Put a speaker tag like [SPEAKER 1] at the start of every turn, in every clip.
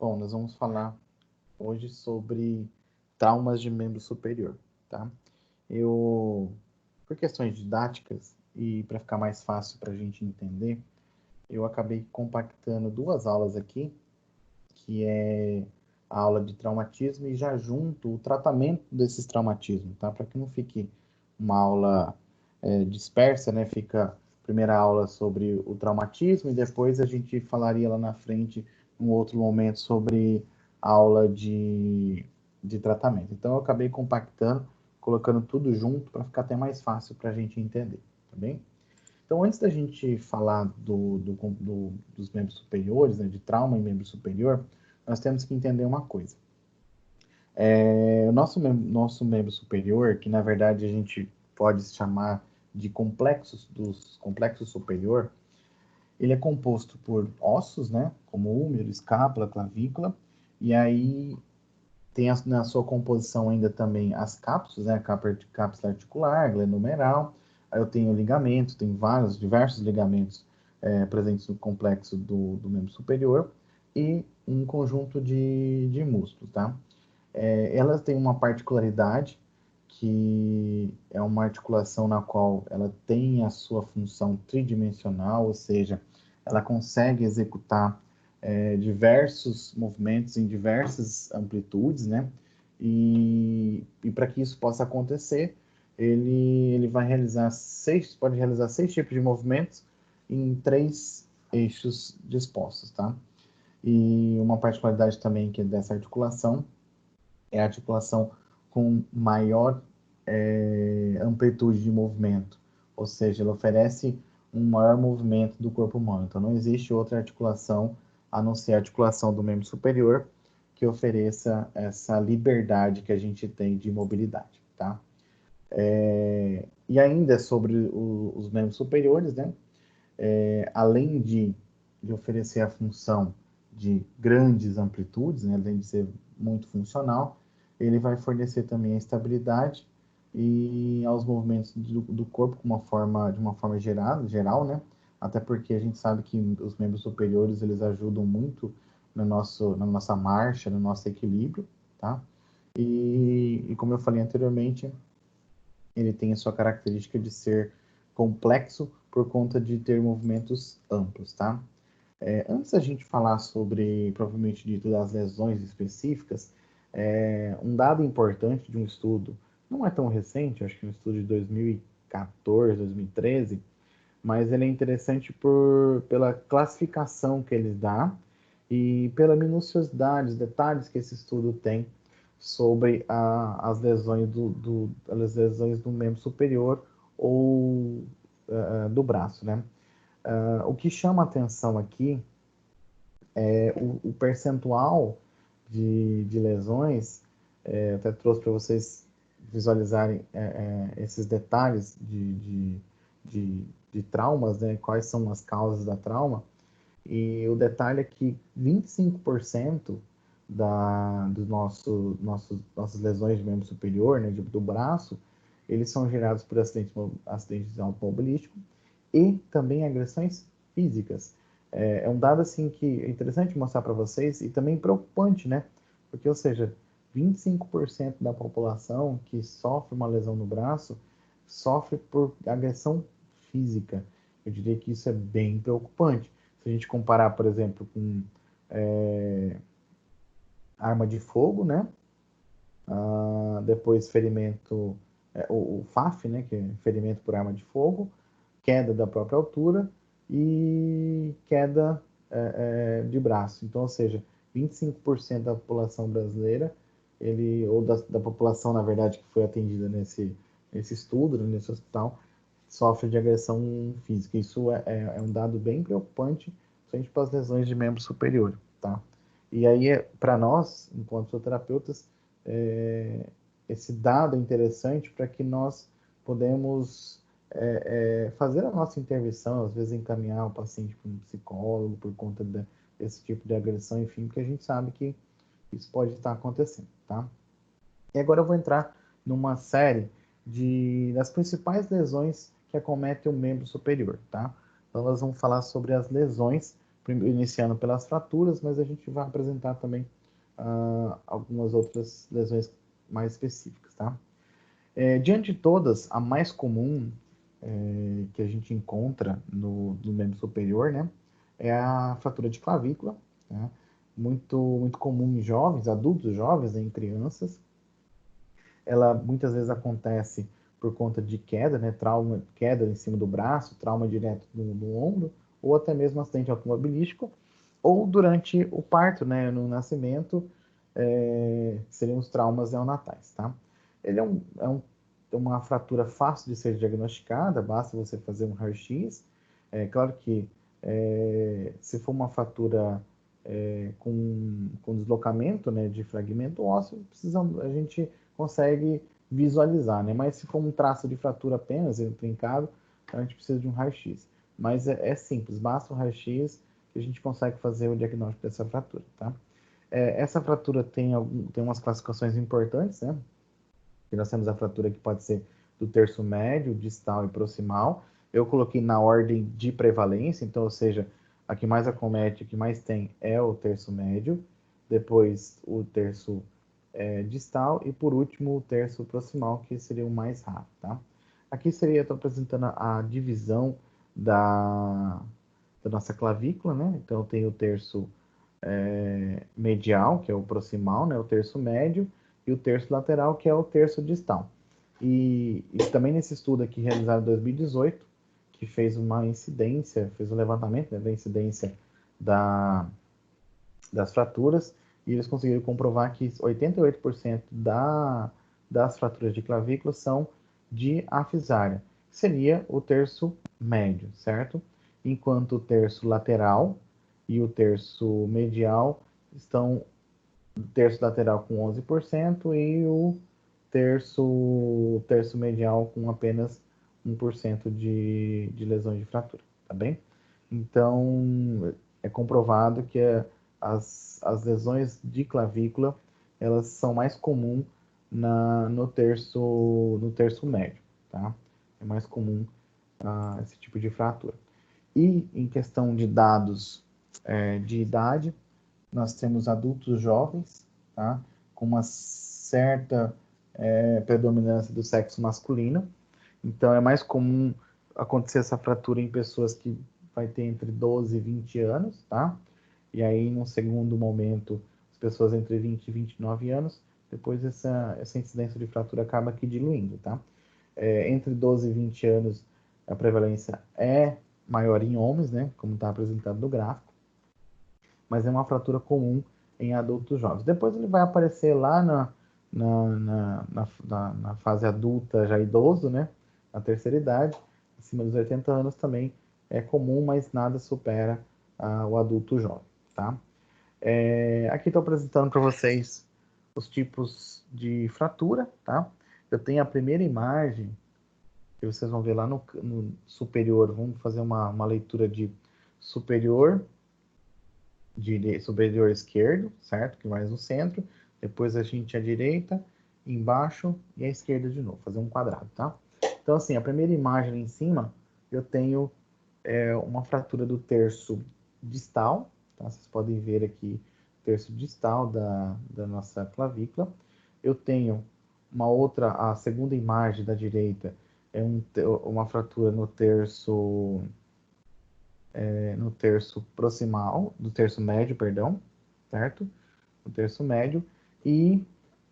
[SPEAKER 1] Bom, nós vamos falar hoje sobre traumas de membro superior, tá? Por questões didáticas e para ficar mais fácil para a gente entender, eu acabei compactando duas aulas aqui, que é a aula de traumatismo e já junto o tratamento desses traumatismos, tá? Para que não fique uma aula dispersa, né? Fica a primeira aula sobre o traumatismo e depois a gente falaria lá na frente, um outro momento, sobre a aula de tratamento. Então eu acabei compactando, colocando tudo junto para ficar até mais fácil para a gente entender, tá bem? Então, antes da gente falar dos membros superiores, né, de trauma em membro superior, nós temos que entender uma coisa. O nosso membro superior, que na verdade a gente pode chamar de dos complexos superior, ele é composto por ossos, né, como úmero, escápula, clavícula, e aí tem na sua composição ainda também as cápsulas, né, cápsula articular, glenomeral, aí eu tenho ligamento, tem diversos ligamentos presentes no complexo do membro superior, e um conjunto de músculos, tá? Elas têm uma particularidade que é uma articulação na qual ela tem a sua função tridimensional, ou seja, ela consegue executar diversos movimentos em diversas amplitudes, né? E para que isso possa acontecer, ele pode realizar seis tipos de movimentos em três eixos dispostos, tá? E uma particularidade também que é dessa articulação é a articulação com maior amplitude de movimento, ou seja, ela oferece um maior movimento do corpo humano. Então, não existe outra articulação a não ser a articulação do membro superior que ofereça essa liberdade que a gente tem de mobilidade, tá? E ainda sobre os membros superiores, né? Além de oferecer a função de grandes amplitudes, né? Além de ser muito funcional, ele vai fornecer também a estabilidade e aos movimentos do corpo de uma forma geral, né? Até porque a gente sabe que os membros superiores eles ajudam muito na nossa marcha, no nosso equilíbrio, tá? E como eu falei anteriormente, ele tem a sua característica de ser complexo por conta de ter movimentos amplos, tá? Antes da gente falar sobre, propriamente dito, das lesões específicas, um dado importante de um estudo, não é tão recente, acho que é um estudo de 2014, 2013, mas ele é interessante pela classificação que ele dá e pela minuciosidade, os detalhes que esse estudo tem sobre as as lesões do membro superior ou do braço, né? O que chama atenção aqui é o percentual de lesões, até trouxe para vocês visualizarem esses detalhes de traumas, né? Quais são as causas da trauma. E o detalhe é que 25% nossas lesões de membro superior, né, do braço, eles são gerados por acidentes automobilísticos e também agressões físicas. É um dado assim que é interessante mostrar para vocês e também preocupante, né? Porque, ou seja, 25% da população que sofre uma lesão no braço sofre por agressão física. Eu diria que isso é bem preocupante. Se a gente comparar, por exemplo, com arma de fogo, né? Depois ferimento, o FAF, né? Que é ferimento por arma de fogo, queda da própria altura e queda de braço. Então, ou seja, 25% da população brasileira, ou da população, na verdade, que foi atendida nesse estudo, né, nesse hospital, sofre de agressão física. Isso é um dado bem preocupante, principalmente para as lesões de membro superior, tá? E aí, para nós, enquanto fisioterapeutas, esse dado é interessante para que nós podemos fazer a nossa intervenção, às vezes encaminhar o paciente para um psicólogo por conta desse tipo de agressão, enfim, porque a gente sabe que isso pode estar acontecendo, tá? E agora eu vou entrar numa série das principais lesões que acometem o membro superior, tá? Então nós vamos falar sobre as lesões iniciando pelas fraturas, mas a gente vai apresentar também algumas outras lesões mais específicas, tá? Diante de todas, a mais comum que a gente encontra no membro superior, né, é a fratura de clavícula, né? Muito comum em jovens, adultos jovens, né, em crianças. Ela muitas vezes acontece por conta de queda, né, queda em cima do braço, trauma direto no ombro, ou até mesmo acidente automobilístico, ou durante o parto, né, no nascimento, seriam os traumas neonatais, tá? Ele é uma fratura fácil de ser diagnosticada, basta você fazer um raio-x. É claro que se for uma fratura com deslocamento, né, de fragmento ósseo, a gente consegue visualizar, né? Mas se for um traço de fratura apenas, trincado, a gente precisa de um raio-x. Mas é simples, basta o raio-x que a gente consegue fazer o diagnóstico dessa fratura, tá? Essa fratura tem umas classificações importantes, né? Que nós temos a fratura que pode ser do terço médio, distal e proximal. Eu coloquei na ordem de prevalência, então, ou seja, a que mais acomete, a que mais tem é o terço médio, depois o terço distal e, por último, o terço proximal, que seria o mais raro, tá? Aqui estou apresentando a divisão da nossa clavícula, né? Então, tem o terço medial, que é o proximal, né? O terço médio, e o terço lateral, que é o terço distal. E também nesse estudo aqui realizado em 2018, que fez uma incidência, fez um levantamento, né, da incidência das fraturas, e eles conseguiram comprovar que 88% das fraturas de clavícula são de afisária. Seria o terço médio, certo? Enquanto o terço lateral e o terço medial estão o terço lateral com 11% e o terço medial com apenas 1% de lesões de fratura, tá bem? Então, é comprovado que as lesões de clavícula, elas são mais comuns no terço médio, tá? É mais comum esse tipo de fratura. E em questão de dados de idade, nós temos adultos jovens, tá? Com uma certa predominância do sexo masculino. Então, é mais comum acontecer essa fratura em pessoas que vai ter entre 12 e 20 anos, tá? E aí, num segundo momento, as pessoas entre 20 e 29 anos, depois essa incidência de fratura acaba aqui diluindo, tá? Entre 12 e 20 anos, a prevalência é maior em homens, né? Como está apresentado no gráfico, mas é uma fratura comum em adultos jovens. Depois ele vai aparecer lá na fase adulta, já idoso, né? Na terceira idade, acima dos 80 anos também é comum, mas nada supera o adulto jovem, tá? Aqui estou apresentando para vocês os tipos de fratura, tá? Eu tenho a primeira imagem, que vocês vão ver lá no superior. Vamos fazer uma leitura de superior esquerdo, certo? Que mais no centro. Depois a gente à direita, embaixo e à esquerda de novo. Fazer um quadrado, tá? Então, assim, a primeira imagem ali em cima, eu tenho uma fratura do terço distal, tá? Vocês podem ver aqui o terço distal da nossa clavícula. Eu tenho a segunda imagem da direita, uma fratura no terço proximal, do terço médio, perdão, certo? No terço médio. E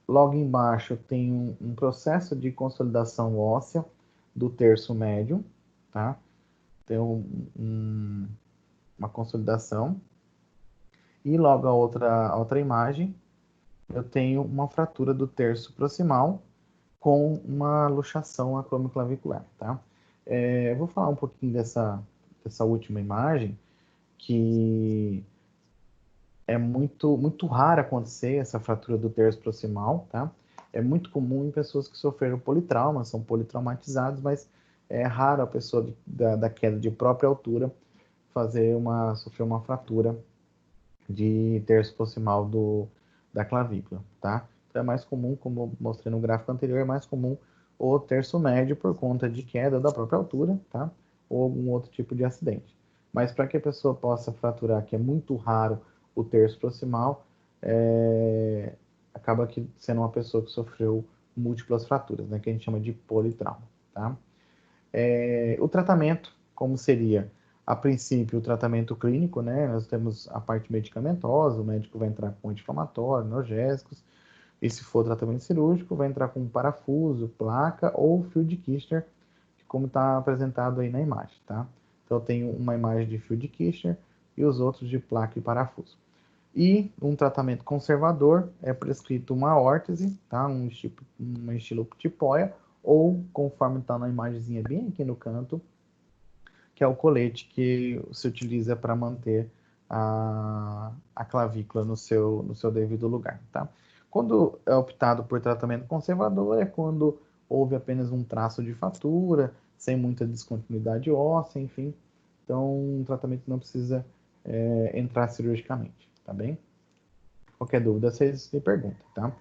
[SPEAKER 1] logo embaixo tem um processo de consolidação óssea do terço médio, tá? Tem uma consolidação. E logo a outra imagem, eu tenho uma fratura do terço proximal com uma luxação acromioclavicular, tá? Eu vou falar um pouquinho dessa última imagem, que é muito raro acontecer essa fratura do terço proximal, tá? É muito comum em pessoas que sofreram politrauma, são politraumatizados, mas é raro a pessoa da queda de própria altura sofrer uma fratura de terço proximal da clavícula, tá? Então é mais comum, como eu mostrei no gráfico anterior, é mais comum o terço médio por conta de queda da própria altura, tá? Ou algum outro tipo de acidente. Mas para que a pessoa possa fraturar, que é muito raro o terço proximal, acaba que sendo uma pessoa que sofreu múltiplas fraturas, né, que a gente chama de politrauma, tá? O tratamento, como seria? A princípio, o tratamento clínico, né? Nós temos a parte medicamentosa, o médico vai entrar com anti-inflamatório, analgésicos, e se for tratamento cirúrgico, vai entrar com parafuso, placa ou fio de Kirchner, como está apresentado aí na imagem, tá? Então, eu tenho uma imagem de fio de Kirchner e os outros de placa e parafuso. E um tratamento conservador é prescrito uma órtese, tá? Um estilo tipóia, ou conforme está na imagenzinha bem aqui no canto, que é o colete que se utiliza para manter a clavícula no seu devido lugar, tá? Quando é optado por tratamento conservador é quando houve apenas um traço de fratura, sem muita descontinuidade óssea, enfim. Então, o tratamento não precisa entrar cirurgicamente, tá bem? Qualquer dúvida, vocês me perguntam, tá?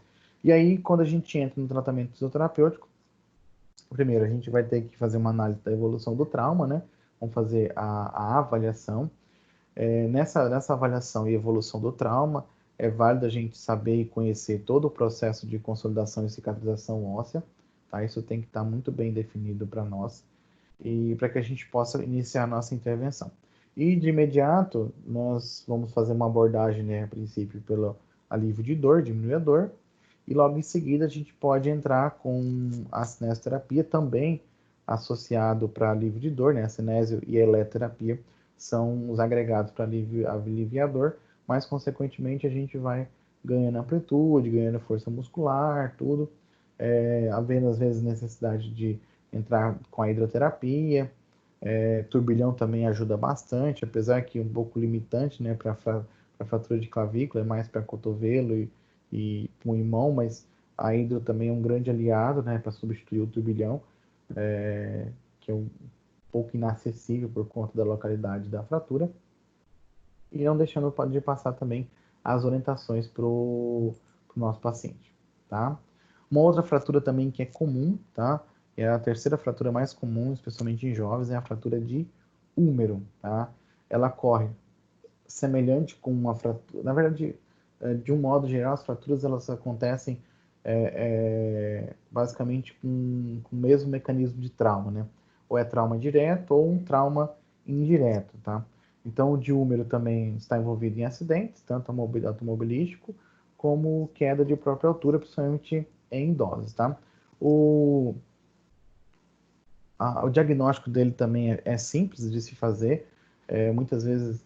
[SPEAKER 1] E aí, quando a gente entra no tratamento fisioterapêutico, primeiro a gente vai ter que fazer uma análise da evolução do trauma, né? Vamos fazer a avaliação. Nessa avaliação e evolução do trauma, é válido a gente saber e conhecer todo o processo de consolidação e cicatrização óssea, tá? Isso tem que estar muito bem definido para nós e para que a gente possa iniciar a nossa intervenção. E de imediato, nós vamos fazer uma abordagem, né, a princípio, pelo alívio de dor, diminuir a dor, e logo em seguida a gente pode entrar com a cinesioterapia também associado para alívio de dor, né? A cinésio e a eletroterapia são os agregados para aliviar a dor, mas consequentemente a gente vai ganhando amplitude, ganhando força muscular, tudo, havendo às vezes necessidade de entrar com a hidroterapia. Turbilhão também ajuda bastante, apesar que um pouco limitante, né, para fratura de clavícula, é mais para cotovelo e punho e mão, mas a hidro também é um grande aliado, né, para substituir o turbilhão, que é um pouco inacessível por conta da localidade da fratura. E não deixando de passar também as orientações para o nosso paciente, tá? Uma outra fratura também que é comum, tá? É a terceira fratura mais comum, especialmente em jovens, é a fratura de húmero, tá? Ela ocorre semelhante com uma fratura. Na verdade, de um modo geral, as fraturas elas acontecem basicamente com o mesmo mecanismo de trauma, né? Ou é trauma direto ou um trauma indireto, tá? Então, o de húmero também está envolvido em acidentes, tanto automobilístico como queda de própria altura, principalmente em idosos, tá? O, o diagnóstico dele também é simples de se fazer. Muitas vezes,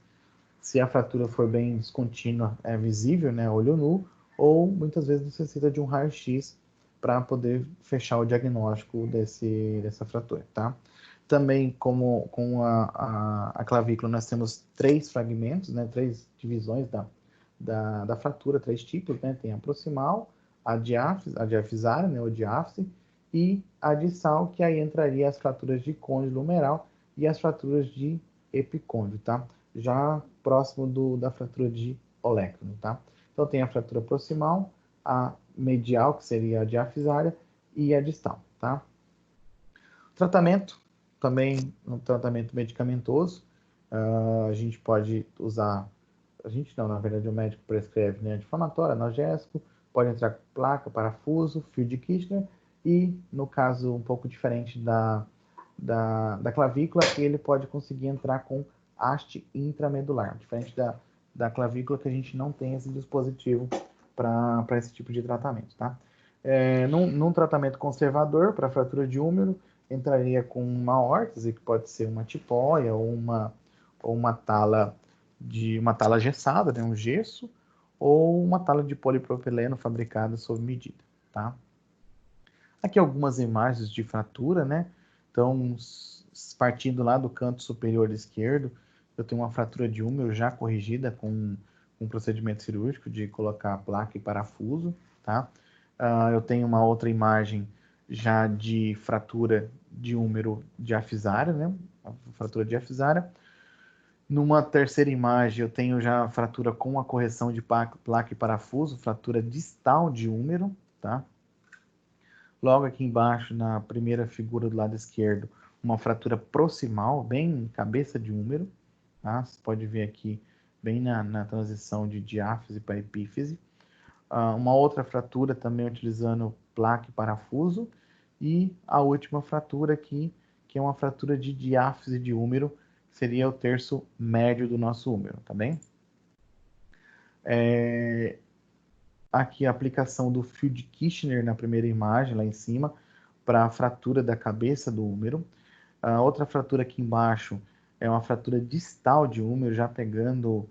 [SPEAKER 1] se a fratura for bem descontínua, é visível, né, olho nu, ou muitas vezes necessita de um raio-x para poder fechar o diagnóstico dessa fratura, tá? Também, como com a clavícula, nós temos três fragmentos, né, três divisões da fratura, três tipos, né? Tem a proximal, a diafisária, né, ou diáfise, e a dissal, que aí entraria as fraturas de côndilo humeral e as fraturas de epicôndilo, tá? Já próximo da fratura de olectron, tá? Então tem a fratura proximal, a medial, que seria a diafisária, e a distal, tá? Tratamento, também um tratamento medicamentoso, a gente pode usar, a gente não, na verdade o médico prescreve, né, anti-inflamatório, analgésico, pode entrar com placa, parafuso, fio de Kirchner, e no caso um pouco diferente da clavícula, ele pode conseguir entrar com haste intramedular, diferente da clavícula, que a gente não tem esse dispositivo para esse tipo de tratamento, tá? Num tratamento conservador para fratura de húmero, entraria com uma órtese, que pode ser uma tipóia ou uma tala gessada, né, um gesso, ou uma tala de polipropileno fabricada sob medida, tá? Aqui algumas imagens de fratura, né? Então, partindo lá do canto superior esquerdo, eu tenho uma fratura de húmero já corrigida com um procedimento cirúrgico de colocar placa e parafuso, tá? Eu tenho uma outra imagem já de fratura de húmero diafisária, né? A fratura diafisária. Numa terceira imagem, eu tenho já a fratura com a correção de placa e parafuso, fratura distal de húmero, tá? Logo aqui embaixo, na primeira figura do lado esquerdo, uma fratura proximal, bem cabeça de húmero, tá? Você pode ver aqui bem na transição de diáfise para epífise. Uma outra fratura também utilizando placa e parafuso. E a última fratura aqui, que é uma fratura de diáfise de húmero, seria o terço médio do nosso húmero, tá bem? Aqui a aplicação do fio de Kirchner na primeira imagem, lá em cima, para a fratura da cabeça do húmero. A outra fratura aqui embaixo é uma fratura distal de húmero, já pegando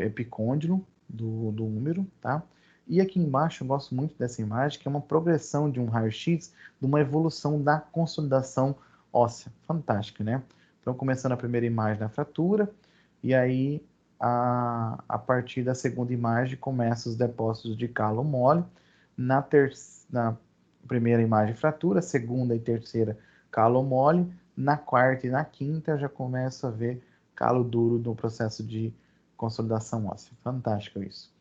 [SPEAKER 1] epicôndilo do húmero, tá? E aqui embaixo eu gosto muito dessa imagem, que é uma progressão de um raio-x, de uma evolução da consolidação óssea. Fantástica, né? Então, começando a primeira imagem da fratura, e aí a partir da segunda imagem começa os depósitos de calo mole. Na primeira imagem, fratura, segunda e terceira, calo mole. Na quarta e na quinta já começa a ver calo duro no processo de consolidação óssea. Fantástico isso.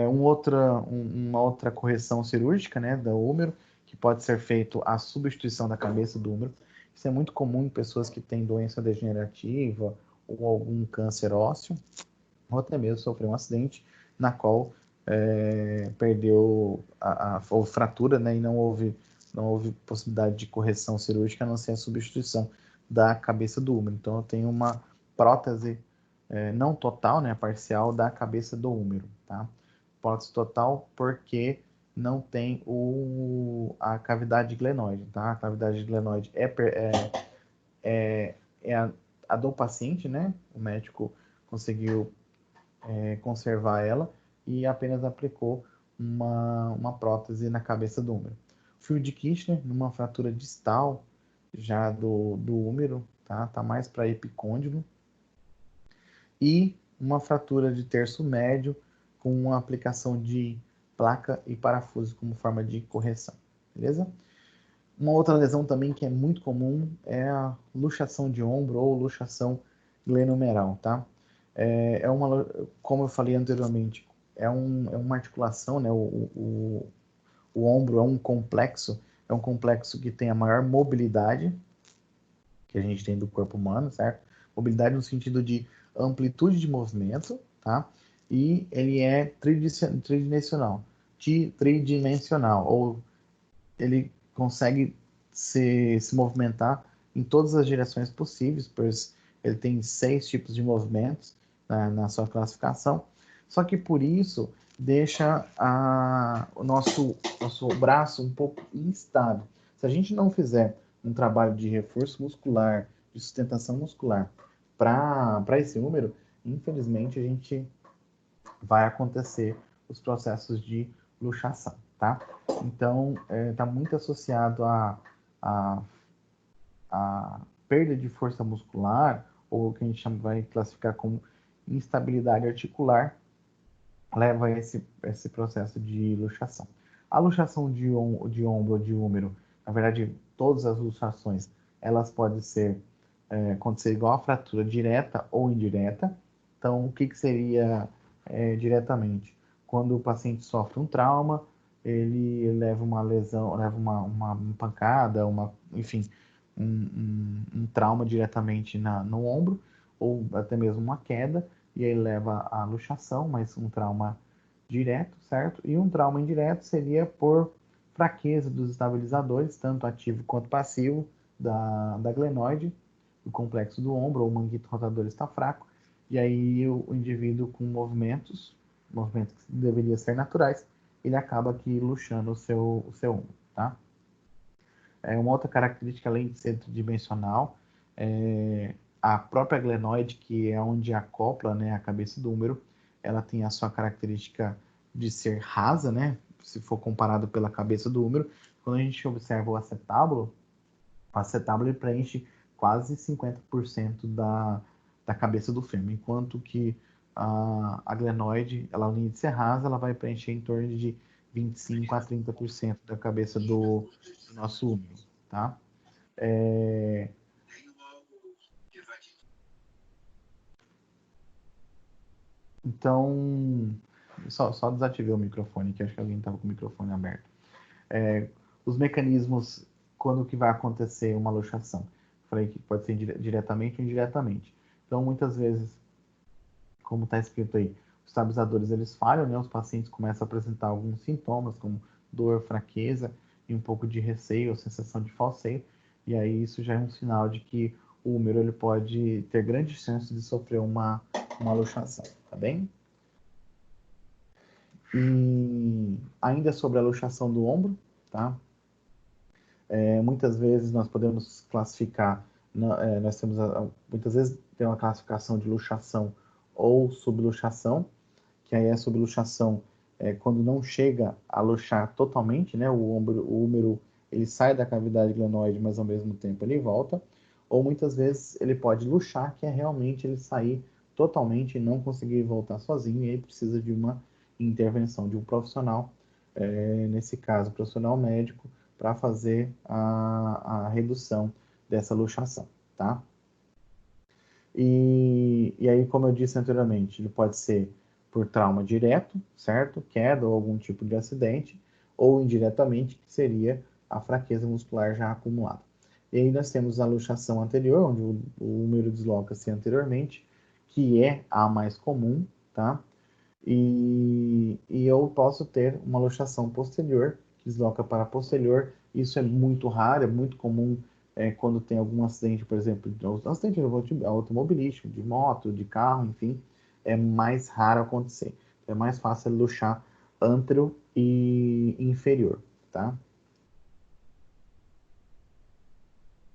[SPEAKER 1] Uma outra correção cirúrgica, né, do húmero, que pode ser feito a substituição da cabeça do húmero. Isso é muito comum em pessoas que têm doença degenerativa ou algum câncer ósseo, ou até mesmo sofreu um acidente na qual perdeu ou fratura, né, e não houve possibilidade de correção cirúrgica, a não ser a substituição da cabeça do húmero. Então, eu tenho uma prótese não total, né, parcial, da cabeça do húmero, tá? Prótese total porque não tem a cavidade glenoide, tá? A cavidade glenoide a do paciente, né? O médico conseguiu conservar ela e apenas aplicou uma prótese na cabeça do húmero. Fio de Kirchner, numa fratura distal já do húmero, tá? Tá mais para epicôndilo. E uma fratura de terço médio com uma aplicação de placa e parafuso como forma de correção, beleza? Uma outra lesão também que é muito comum é a luxação de ombro ou luxação glenomeral, tá? Como eu falei anteriormente, é uma articulação, né? O ombro é um complexo que tem a maior mobilidade que a gente tem do corpo humano, certo? Mobilidade no sentido de amplitude de movimento, tá? E ele é tridimensional, ou ele consegue se movimentar em todas as direções possíveis, pois ele tem 6 tipos de movimentos na sua classificação. Só que por isso deixa o nosso braço um pouco instável. Se a gente não fizer um trabalho de reforço muscular, de sustentação muscular para esse número, infelizmente a gente vai acontecer os processos de luxação, tá? Então, está muito associado a perda de força muscular, ou o que a gente vai classificar como instabilidade articular, leva a esse processo de luxação. A luxação de ombro ou de húmero, na verdade, todas as luxações, elas podem acontecer igual a fratura direta ou indireta. Então, o que seria diretamente? Quando o paciente sofre um trauma, ele leva uma lesão, leva uma pancada, enfim, um trauma diretamente no ombro, ou até mesmo uma queda, e aí leva à luxação, mas um trauma direto, certo? E um trauma indireto seria por fraqueza dos estabilizadores, tanto ativo quanto passivo, da glenoide, o complexo do ombro, ou o manguito rotador está fraco, e aí o indivíduo com movimentos que deveriam ser naturais, ele acaba aqui luxando o seu ombro, tá? Uma outra característica, além de ser tridimensional, a própria glenoide, que é onde acopla, né, a cabeça do húmero, ela tem a sua característica de ser rasa, né, se for comparado pela cabeça do húmero. Quando a gente observa o acetábulo ele preenche quase 50% da cabeça do fêmur, enquanto que a glenoide, ela além de ser rasa, ela vai preencher em torno de 25 a 30% da cabeça do nosso húmero, tá? Então, só desativei o microfone, que acho que alguém estava com o microfone aberto. Os mecanismos, quando que vai acontecer uma luxação? falei que pode ser diretamente ou indiretamente. Então, muitas vezes, como está escrito aí, os estabilizadores eles falham, né? Os pacientes começam a apresentar alguns sintomas, como dor, fraqueza e um pouco de receio ou sensação de falseio. E aí isso já é um sinal de que o húmero ele pode ter grandes chances de sofrer uma luxação, tá bem? E ainda sobre a luxação do ombro, tá? Muitas vezes nós podemos classificar, nós temos muitas vezes tem uma classificação de luxação ou subluxação, que aí a subluxação é quando não chega a luxar totalmente, né? O húmero ele sai da cavidade glenoide, mas ao mesmo tempo ele volta, ou muitas vezes ele pode luxar, que é realmente ele sair totalmente e não conseguir voltar sozinho, e aí precisa de uma intervenção de um profissional, nesse caso, profissional médico, para fazer a redução dessa luxação, tá? E aí, como eu disse anteriormente, ele pode ser por trauma direto, certo? Queda ou algum tipo de acidente, ou indiretamente, que seria a fraqueza muscular já acumulada. E aí nós temos a luxação anterior, onde o húmero desloca-se anteriormente, que é a mais comum, tá? E eu posso ter uma luxação posterior, que desloca para posterior. Isso é muito raro, é muito comum quando tem algum acidente, por exemplo, acidente automobilístico, de moto, de carro, enfim, é mais raro acontecer. É mais fácil luxar antero e inferior, tá?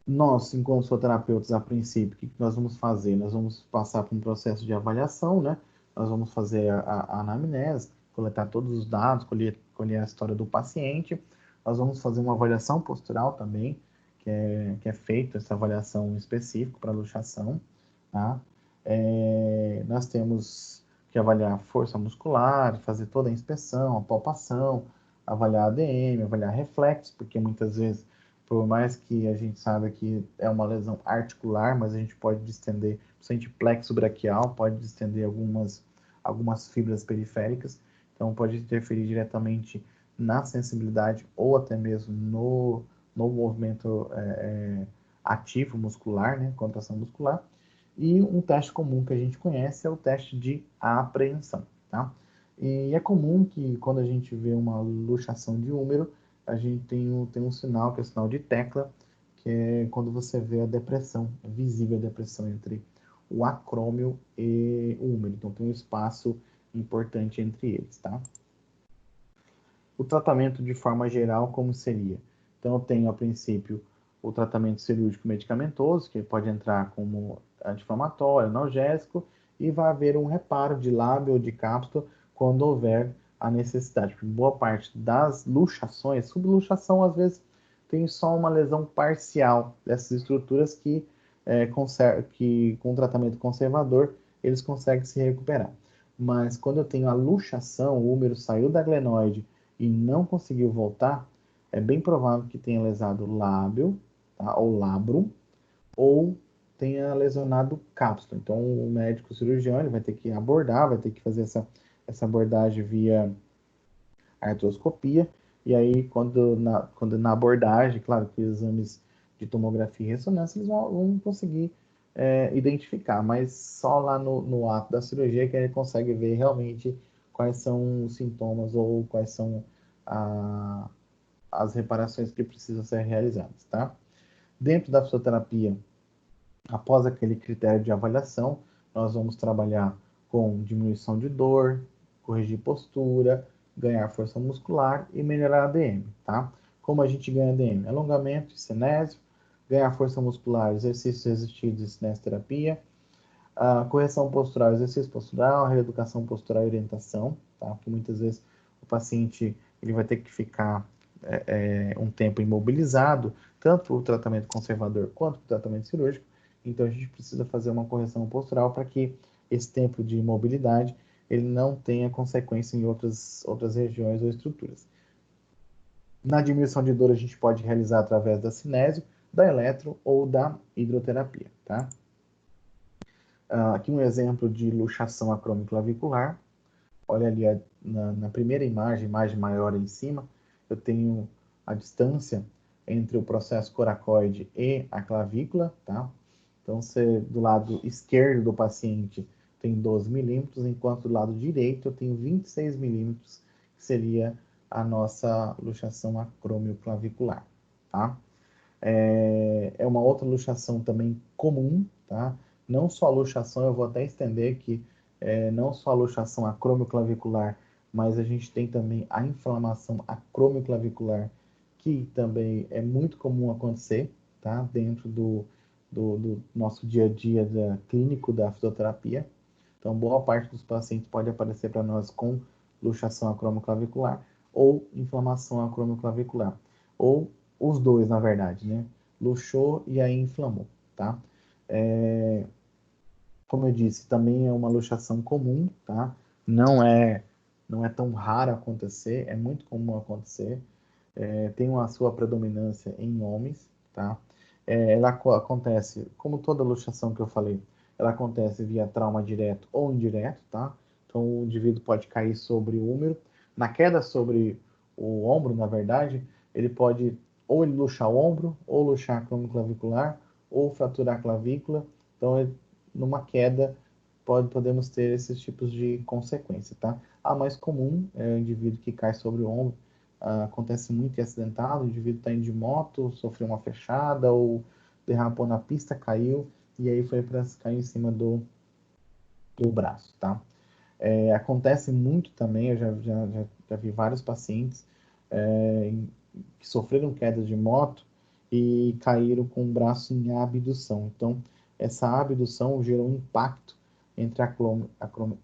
[SPEAKER 1] Nós, enquanto fisioterapeutas, a princípio, o que nós vamos fazer? Nós vamos passar por um processo de avaliação, né? Nós vamos fazer a anamnese, coletar todos os dados, colher a história do paciente. Nós vamos fazer uma avaliação postural também, que é feita essa avaliação específica para luxação, tá? Nós temos que avaliar a força muscular, fazer toda a inspeção, a palpação, avaliar ADM, avaliar reflexo, porque muitas vezes por mais que a gente saiba que é uma lesão articular, mas a gente pode distender, principalmente plexo braquial, pode distender algumas fibras periféricas, então pode interferir diretamente na sensibilidade ou até mesmo no movimento ativo muscular, né, contração muscular. E um teste comum que a gente conhece é o teste de apreensão, tá? E é comum que quando a gente vê uma luxação de húmero, a gente tem um sinal, que é o sinal de tecla, que é quando você vê a depressão, visível a depressão entre o acrômio e o húmero. Então tem um espaço importante entre eles, tá? O tratamento de forma geral, como seria? Então eu tenho, a princípio, o tratamento cirúrgico medicamentoso, que pode entrar como anti-inflamatório, analgésico, e vai haver um reparo de lábio ou de cápsula quando houver a necessidade. Porque boa parte das luxações, subluxação, às vezes tem só uma lesão parcial dessas estruturas que com tratamento conservador eles conseguem se recuperar. Mas quando eu tenho a luxação, o húmero saiu da glenoide e não conseguiu voltar, é bem provável que tenha lesado o lábio, tá? Ou labrum, ou tenha lesionado cápsula. Então, o médico cirurgião ele vai ter que abordar, vai ter que fazer essa abordagem via artroscopia. E aí, quando na abordagem, claro que exames de tomografia e ressonância, eles vão conseguir identificar, mas só lá no ato da cirurgia que ele consegue ver realmente quais são os sintomas ou quais são as reparações que precisam ser realizadas, tá? Dentro da fisioterapia, após aquele critério de avaliação, nós vamos trabalhar com diminuição de dor, corrigir postura, ganhar força muscular e melhorar a ADM, tá? Como a gente ganha ADM? Alongamento e cinésio, ganhar força muscular, exercícios resistidos e cinesioterapia, a correção postural, exercício postural, reeducação postural e orientação, tá? Porque muitas vezes o paciente ele vai ter que ficar um tempo imobilizado, tanto o tratamento conservador quanto o tratamento cirúrgico, então a gente precisa fazer uma correção postural para que esse tempo de imobilidade ele não tenha consequência em outras regiões ou estruturas. Na diminuição de dor a gente pode realizar através da cinésio, da eletro ou da hidroterapia, tá? Aqui um exemplo de luxação acromioclavicular. Olha ali na primeira imagem maior em cima, eu tenho a distância entre o processo coracoide e a clavícula, tá? Então, do lado esquerdo do paciente tem 12 milímetros, enquanto do lado direito eu tenho 26 milímetros, que seria a nossa luxação acromioclavicular, tá? É uma outra luxação também comum, tá? Não só a luxação, eu vou até estender que não só a luxação acromioclavicular, mas a gente tem também a inflamação acromioclavicular, que também é muito comum acontecer, tá? Dentro do nosso dia a dia clínico da fisioterapia. Então, boa parte dos pacientes pode aparecer para nós com luxação acromioclavicular ou inflamação acromioclavicular, ou os dois, na verdade, né? Luxou e aí inflamou, tá? Como eu disse, também é uma luxação comum, tá? Não é tão raro acontecer, é muito comum acontecer. Tem a sua predominância em homens, tá? Ela acontece, como toda luxação que eu falei, ela acontece via trauma direto ou indireto, tá? Então o indivíduo pode cair sobre o úmero. Na queda sobre o ombro, na verdade, ele pode ou ele luxar o ombro, ou luxar a clavícula, ou fraturar a clavícula. Então, numa queda, podemos ter esses tipos de consequência, tá? A mais comum é o indivíduo que cai sobre o ombro. Acontece muito em acidentado, o indivíduo está indo de moto, sofreu uma fechada ou derrapou na pista, caiu e aí foi para cair em cima do braço, tá? Acontece muito também, eu já vi vários pacientes que sofreram quedas de moto e caíram com o braço em abdução. Então, essa abdução gerou um impacto entre a crômio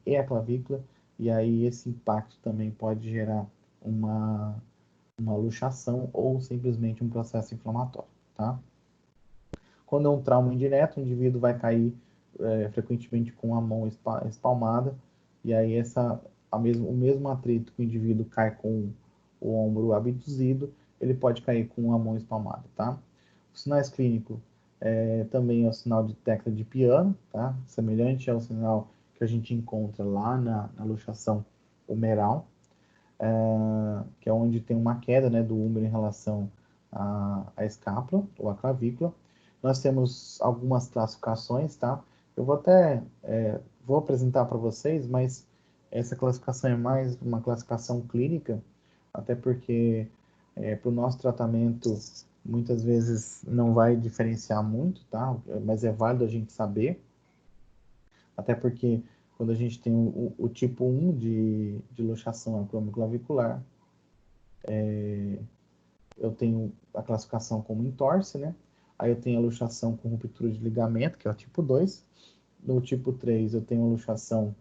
[SPEAKER 1] e a clavícula, e aí esse impacto também pode gerar uma luxação ou simplesmente um processo inflamatório, tá? Quando é um trauma indireto, o indivíduo vai cair frequentemente com a mão espalmada, e aí o mesmo atrito que o indivíduo cai com o ombro abduzido, ele pode cair com a mão espalmada, tá? Os sinais clínicos também é o sinal de tecla de piano, tá? Semelhante ao sinal que a gente encontra lá na luxação humeral, que é onde tem uma queda, né, do húmero em relação à escápula ou à clavícula. Nós temos algumas classificações, tá? Eu vou apresentar para vocês, mas essa classificação é mais uma classificação clínica, até porque para o nosso tratamento muitas vezes não vai diferenciar muito, tá? Mas é válido a gente saber, até porque quando a gente tem o tipo 1 de luxação acromioclavicular, eu tenho a classificação como entorse, né? Aí eu tenho a luxação com ruptura de ligamento, que é o tipo 2. No tipo 3, eu tenho a luxação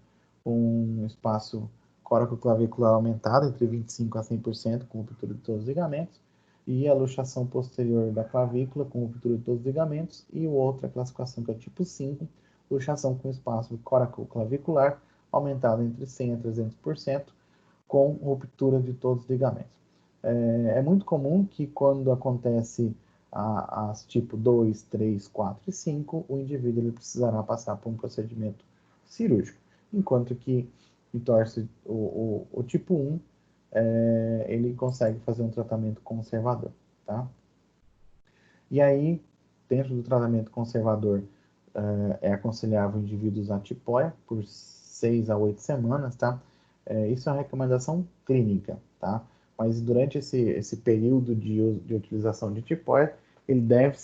[SPEAKER 1] com um espaço coracoclavicular aumentado, entre 25% a 100%, com ruptura de todos os ligamentos. E a luxação posterior da clavícula, com ruptura de todos os ligamentos. E outra classificação, que é o tipo 5, luxação com espaço coracoclavicular aumentado entre 100% a 300%, com ruptura de todos os ligamentos. É muito comum que quando acontece as tipo 2, 3, 4 e 5, o indivíduo ele precisará passar por um procedimento cirúrgico, enquanto que entorse o tipo 1, ele consegue fazer um tratamento conservador, tá? E aí, dentro do tratamento conservador, é aconselhável o indivíduo usar tipóia por 6 a 8 semanas, tá? Isso é uma recomendação clínica, tá? Mas durante esse período de utilização de tipóia, ele deve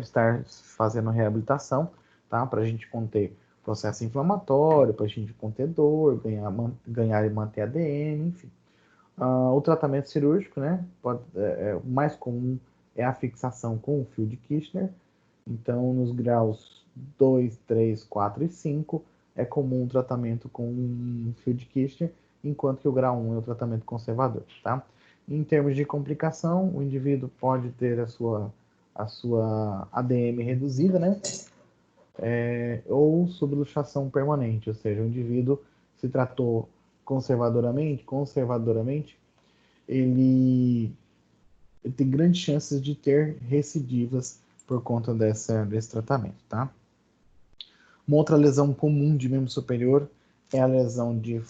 [SPEAKER 1] estar fazendo reabilitação, tá? Para a gente conter processo inflamatório, para a gente conter dor, ganhar e manter ADM, enfim. O tratamento cirúrgico, né? O mais comum é a fixação com o fio de Kirchner. Então, nos graus 2, 3, 4 e 5, é comum o tratamento com um fio de Kirchner, enquanto que o grau 1 é o tratamento conservador, tá? Em termos de complicação, o indivíduo pode ter a sua ADM reduzida, né? Ou subluxação permanente, ou seja, o indivíduo se tratou conservadoramente, ele tem grandes chances de ter recidivas por conta desse tratamento, tá? Uma outra lesão comum de membro superior é a lesão de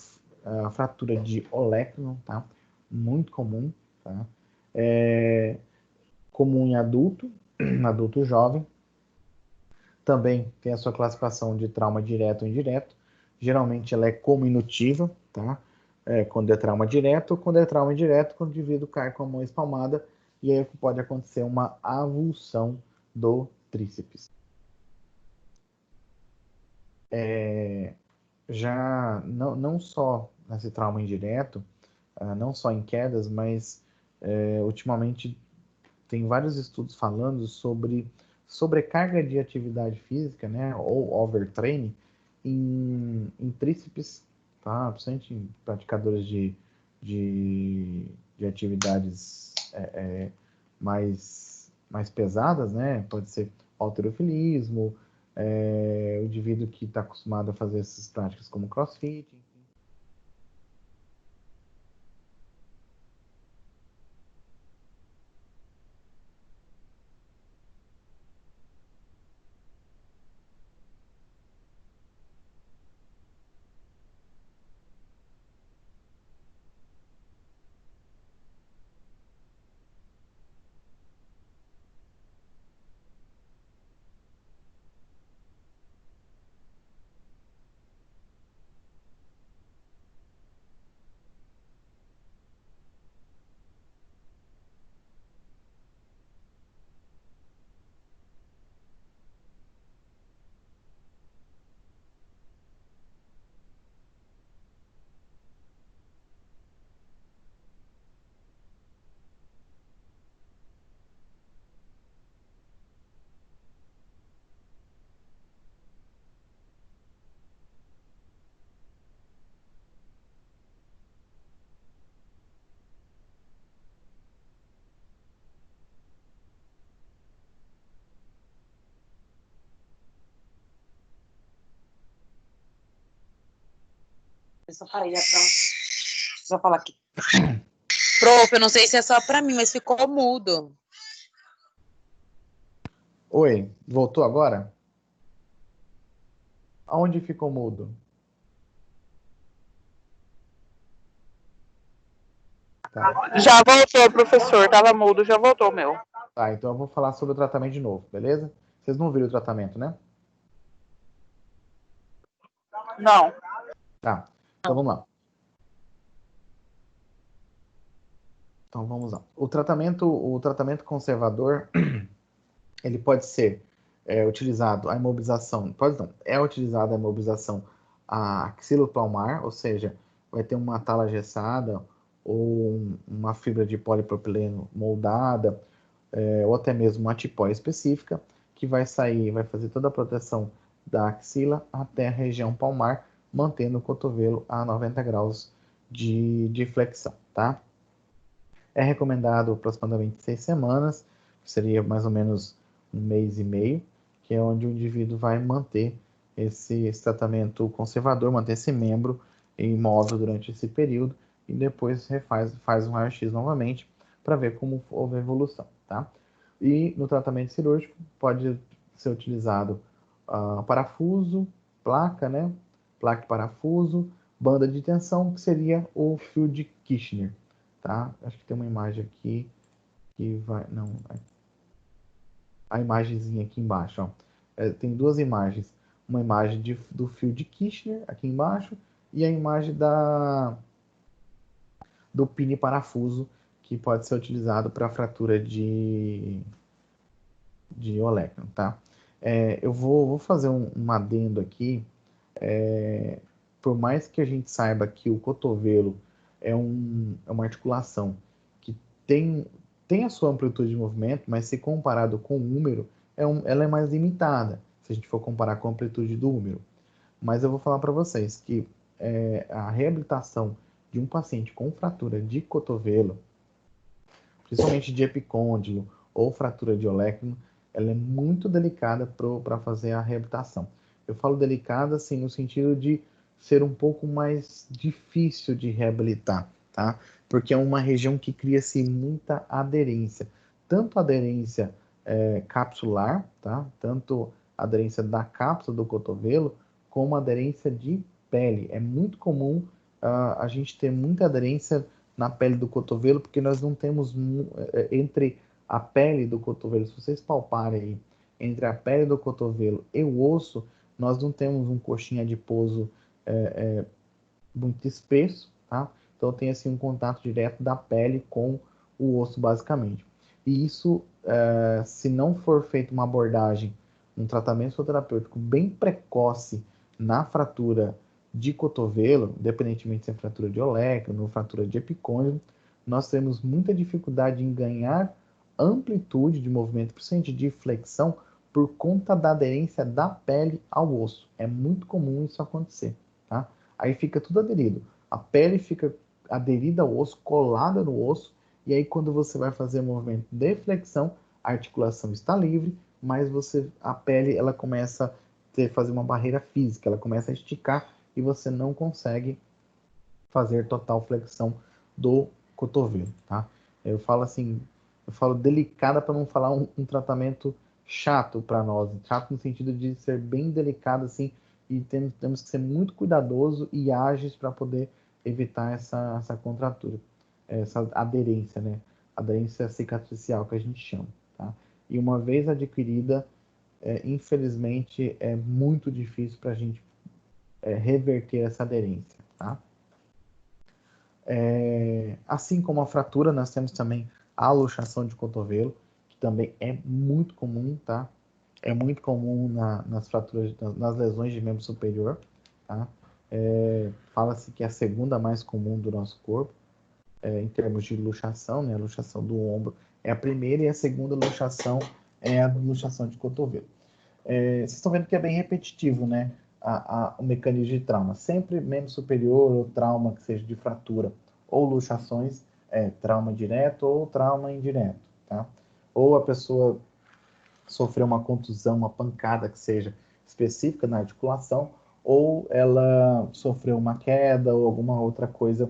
[SPEAKER 1] fratura de olecno, tá? Muito comum, tá? comum em adulto, adulto jovem. Também tem a sua classificação de trauma direto ou indireto. Geralmente ela é cominutiva, tá? Quando é trauma direto, quando é trauma indireto, quando o indivíduo cai com a mão espalmada, e aí pode acontecer uma avulsão do tríceps. Já não só nesse trauma indireto, não só em quedas, mas ultimamente tem vários estudos falando sobre sobrecarga de atividade física, né, ou overtraining em tríceps, tá? Principalmente em praticadores de atividades mais pesadas, né? Pode ser halterofilismo, o indivíduo que está acostumado a fazer essas práticas como CrossFit.
[SPEAKER 2] Eu só falei, só falar aqui. Prof, eu não sei se é só para mim, mas ficou mudo.
[SPEAKER 1] Oi, voltou agora? Aonde ficou mudo? Tá.
[SPEAKER 3] Já voltou, professor. Tava mudo, já voltou, meu.
[SPEAKER 1] Tá, então eu vou falar sobre o tratamento de novo, beleza? Vocês não viram o tratamento, né?
[SPEAKER 3] Não.
[SPEAKER 1] Tá, então vamos lá. Então vamos lá. O tratamento conservador, ele pode ser utilizado a imobilização, pode não, é utilizada a imobilização axilopalmar, ou seja, vai ter uma tala engessada ou uma fibra de polipropileno moldada, ou até mesmo uma tipóia específica, que vai sair, vai fazer toda a proteção da axila até a região palmar, mantendo o cotovelo a 90 graus de flexão, tá? É recomendado aproximadamente 6 semanas, que seria mais ou menos um mês e meio, que é onde o indivíduo vai manter esse tratamento conservador, manter esse membro imóvel durante esse período e depois faz um raio-x novamente para ver como houve a evolução, tá? E no tratamento cirúrgico pode ser utilizado parafuso, placa, né? Placa e parafuso, banda de tensão, que seria o fio de Kirchner, tá? Acho que tem uma imagem aqui que vai, não, a imagenzinha aqui embaixo, ó. Tem duas imagens, uma imagem do fio de Kirchner aqui embaixo e a imagem do pine parafuso que pode ser utilizado para fratura de olecno, tá? Eu vou fazer um adendo aqui. Por mais que a gente saiba que o cotovelo é uma articulação que tem a sua amplitude de movimento, mas se comparado com o húmero, ela é mais limitada, se a gente for comparar com a amplitude do húmero. Mas eu vou falar para vocês que a reabilitação de um paciente com fratura de cotovelo, principalmente de epicôndilo ou fratura de olecno, ela é muito delicada para fazer a reabilitação. Eu falo delicada, assim, no sentido de ser um pouco mais difícil de reabilitar, tá? Porque é uma região que cria-se muita aderência. Tanto aderência capsular, tá? Tanto aderência da cápsula do cotovelo, como aderência de pele. É muito comum a gente ter muita aderência na pele do cotovelo, porque nós não temos entre a pele do cotovelo, se vocês palparem aí, entre a pele do cotovelo e o osso, nós não temos um coxim adiposo muito espesso, tá? Então tem assim um contato direto da pele com o osso, basicamente. E isso, se não for feita uma abordagem, um tratamento terapêutico bem precoce na fratura de cotovelo, independentemente se é fratura de olecranon ou fratura de epicôndilo, nós temos muita dificuldade em ganhar amplitude de movimento, principalmente de flexão, por conta da aderência da pele ao osso. É muito comum isso acontecer, tá? Aí fica tudo aderido. A pele fica aderida ao osso, colada no osso, e aí quando você vai fazer o movimento de flexão, a articulação está livre, mas a pele ela começa a fazer uma barreira física, ela começa a esticar e você não consegue fazer total flexão do cotovelo, tá? Eu falo assim, eu falo delicada para não falar um tratamento chato para nós, chato no sentido de ser bem delicado assim, e temos que ser muito cuidadoso e ágeis para poder evitar essa contratura, essa aderência, né? Aderência cicatricial que a gente chama, tá? E uma vez adquirida, infelizmente é muito difícil para a gente reverter essa aderência, tá? Assim como a fratura, nós temos também a luxação de cotovelo, que também é muito comum, tá? É muito comum nas fraturas, nas lesões de membro superior, tá? Fala-se que é a segunda mais comum do nosso corpo, em termos de luxação, né? A luxação do ombro é a primeira e a segunda luxação é a luxação de cotovelo. Vocês estão vendo que é bem repetitivo, né? O mecanismo de trauma. Sempre membro superior ou trauma que seja de fratura ou luxações, trauma direto ou trauma indireto, tá? Ou a pessoa sofreu uma contusão, uma pancada que seja específica na articulação, ou ela sofreu uma queda ou alguma outra coisa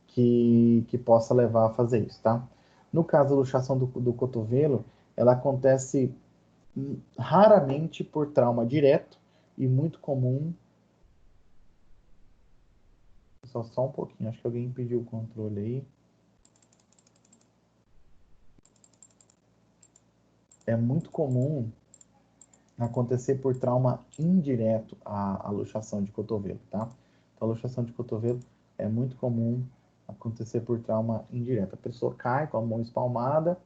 [SPEAKER 1] que possa levar a fazer isso, tá? No caso da luxação do cotovelo, ela acontece raramente por trauma direto e muito comum. Só um pouquinho, acho que alguém pediu o controle aí. É muito comum acontecer por trauma indireto a luxação de cotovelo, tá? Então, a luxação de cotovelo é muito comum acontecer por trauma indireto. A pessoa cai com a mão espalmada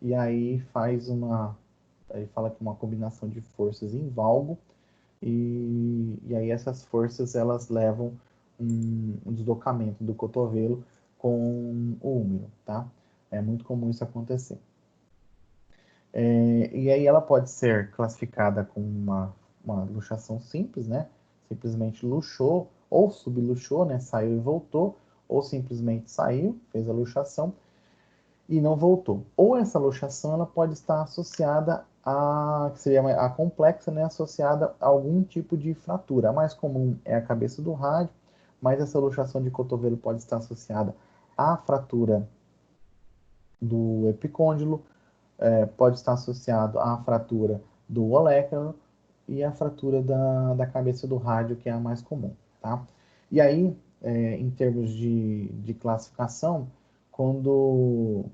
[SPEAKER 1] e aí aí fala que uma combinação de forças em valgo e aí essas forças elas levam um deslocamento do cotovelo com o húmero, tá? É muito comum isso acontecer. E aí ela pode ser classificada como uma luxação simples, né? Simplesmente luxou ou subluxou, né? Saiu e voltou, ou simplesmente saiu, fez a luxação e não voltou. Ou essa luxação ela pode estar associada que seria a complexa, né? Associada a algum tipo de fratura. A mais comum é a cabeça do rádio, mas essa luxação de cotovelo pode estar associada à fratura do epicôndilo, pode estar associado à fratura do olecranon e à fratura da cabeça do rádio, que é a mais comum, tá? E aí, em termos de classificação, quando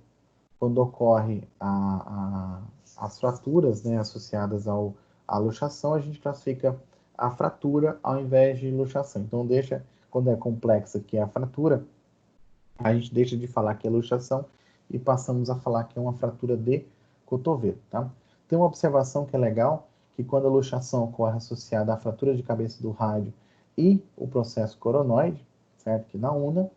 [SPEAKER 1] ocorre as fraturas, né, associadas à luxação, a gente classifica a fratura ao invés de luxação. Então, quando é complexa, que é a fratura, a gente deixa de falar que é luxação e passamos a falar que é uma fratura de cotovelo, tá? Tem uma observação que é legal, que quando a luxação ocorre associada à fratura de cabeça do rádio e o processo coronoide, certo? Que na UNA,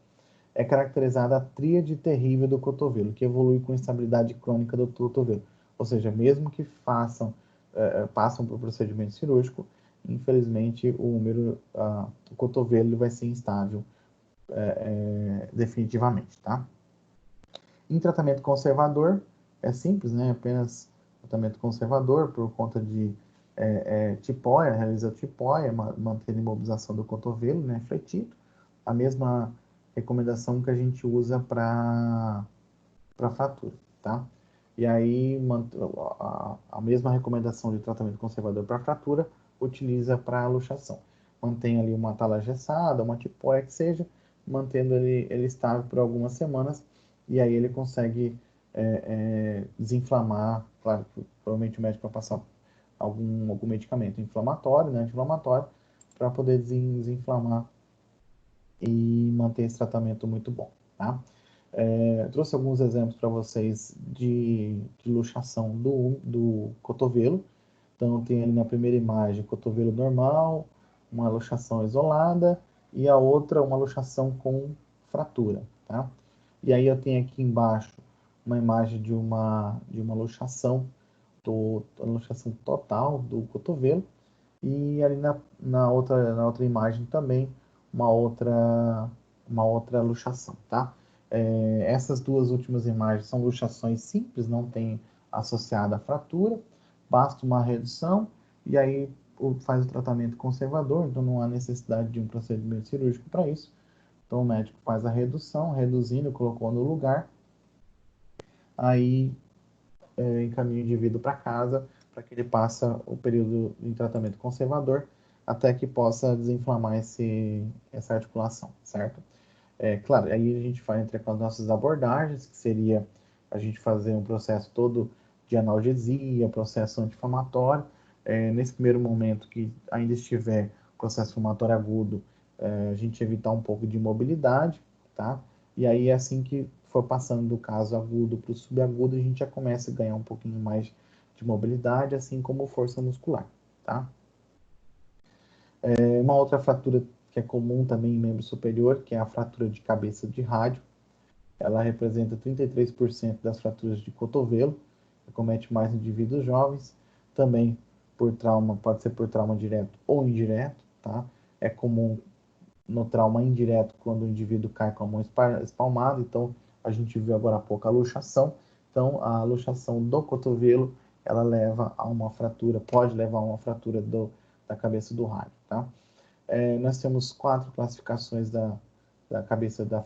[SPEAKER 1] é caracterizada a tríade terrível do cotovelo, que evolui com instabilidade crônica do cotovelo. Ou seja, mesmo que passam por procedimento cirúrgico, infelizmente o cotovelo vai ser instável definitivamente, tá? Em tratamento conservador, é simples, né? Apenas tratamento conservador por conta de tipóia, realiza tipóia, mantendo a imobilização do cotovelo, né? Fletido. A mesma recomendação que a gente usa para fratura, tá? E aí, a mesma recomendação de tratamento conservador para fratura, utiliza para luxação. Mantém ali uma tala engessada, uma tipóia que seja, mantendo ele estável por algumas semanas, e aí ele consegue desinflamar. Claro que provavelmente o médico vai passar algum medicamento inflamatório, né, anti-inflamatório, para poder desinflamar e manter esse tratamento muito bom, tá? Eu trouxe alguns exemplos para vocês de luxação do cotovelo. Então, tem ali na primeira imagem cotovelo normal, uma luxação isolada, e a outra uma luxação com fratura, tá? E aí eu tenho aqui embaixo uma imagem de uma luxação, luxação total do cotovelo, e ali na outra imagem também uma outra luxação, tá? Essas duas últimas imagens são luxações simples, não tem associada a fratura, basta uma redução e aí faz o tratamento conservador, então não há necessidade de um procedimento cirúrgico para isso. Então o médico faz a redução, reduzindo, colocou no lugar, aí encaminha o indivíduo para casa para que ele passe o período em tratamento conservador até que possa desinflamar essa articulação, certo? Claro, aí a gente vai entrar com as nossas abordagens, que seria a gente fazer um processo todo de analgesia, processo anti-inflamatório. Nesse primeiro momento que ainda estiver processo inflamatório agudo, a gente evitar um pouco de imobilidade, tá? E aí, assim que for passando do caso agudo para o subagudo, a gente já começa a ganhar um pouquinho mais de mobilidade, assim como força muscular, tá? Uma outra fratura que é comum também em membro superior, que é a fratura de cabeça de rádio. Ela representa 33% das fraturas de cotovelo, acomete mais indivíduos jovens, também por trauma, pode ser por trauma direto ou indireto, tá? É comum no trauma indireto quando o indivíduo cai com a mão espalmada, então a gente viu agora há pouco a luxação, então a luxação do cotovelo, ela leva a uma fratura, pode levar a uma fratura da cabeça do rádio, tá? Nós temos 4 classificações da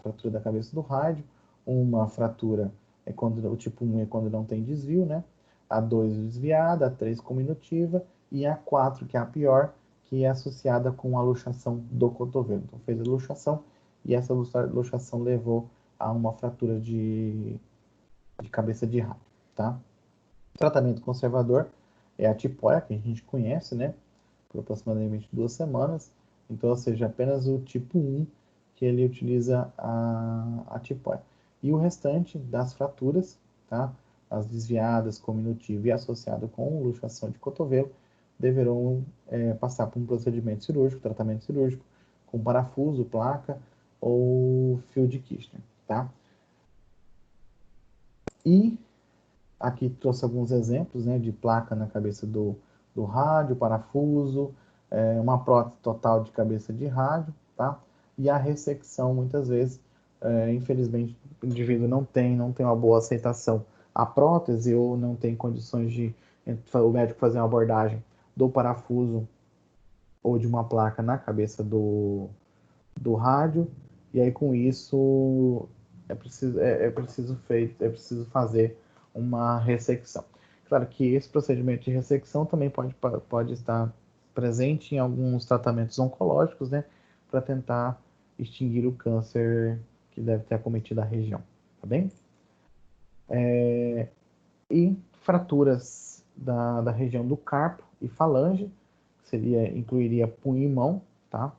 [SPEAKER 1] fratura da cabeça do rádio. Uma fratura é quando o tipo 1 é quando não tem desvio, né? A 2 desviada, a 3 cominutiva e a 4, que é a pior, que é associada com a luxação do cotovelo. Então fez a luxação e essa luxação levou a uma fratura de cabeça de rádio, tá? O tratamento conservador é a tipóia, que a gente conhece, né? Por aproximadamente 2 semanas. Então, ou seja, apenas o tipo 1 que ele utiliza a tipóia. E o restante das fraturas, tá? As desviadas, cominutivo e associado com luxação de cotovelo, deverão passar por um procedimento cirúrgico, tratamento cirúrgico, com parafuso, placa ou fio de Kirchner, tá? E aqui trouxe alguns exemplos, né, de placa na cabeça do rádio, parafuso, uma prótese total de cabeça de rádio, tá? E a ressecção, muitas vezes, infelizmente, o indivíduo não tem uma boa aceitação à prótese ou não tem condições de o médico fazer uma abordagem do parafuso ou de uma placa na cabeça do rádio, e aí com isso é preciso fazer uma ressecção. Claro que esse procedimento de ressecção também pode estar presente em alguns tratamentos oncológicos, né, para tentar extinguir o câncer que deve ter acometido a região, tá bem? E fraturas da região do carpo e falange, incluiria punho e mão, tá?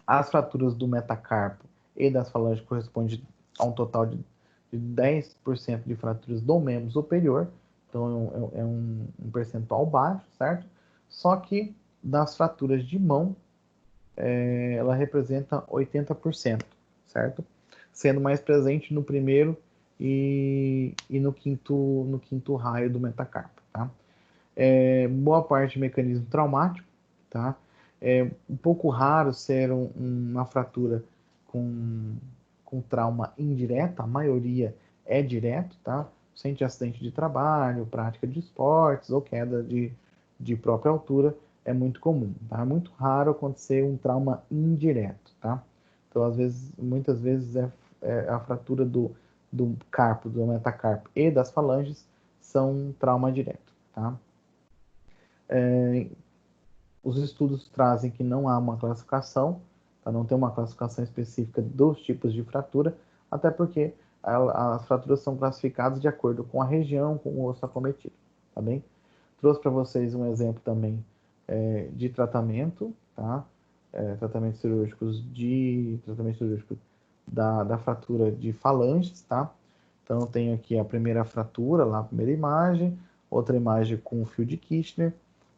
[SPEAKER 1] As fraturas do metacarpo e das falanges correspondem a um total de 10% de fraturas do membro superior, então é um percentual baixo, certo? Só que das fraturas de mão, ela representa 80%, certo? Sendo mais presente no primeiro e no quinto raio do metacarpo, tá? Boa parte de mecanismo traumático, tá? É um pouco raro ser uma fratura com trauma indireta, a maioria é direto, tá? Sente acidente de trabalho, prática de esportes ou queda de própria altura é muito comum, tá? É muito raro acontecer um trauma indireto, tá? Então, muitas vezes a fratura do carpo, do metacarpo e das falanges são trauma direto, tá? Os estudos trazem que não há uma classificação, tá? Não tem uma classificação específica dos tipos de fratura, até porque as fraturas são classificadas de acordo com a região, com o osso acometido, tá bem? Trouxe para vocês um exemplo também de tratamento, tá? Tratamentos cirúrgicos da fratura de falanges, tá? Então, eu tenho aqui a primeira fratura, lá a primeira imagem, outra imagem com o fio de Kirchner,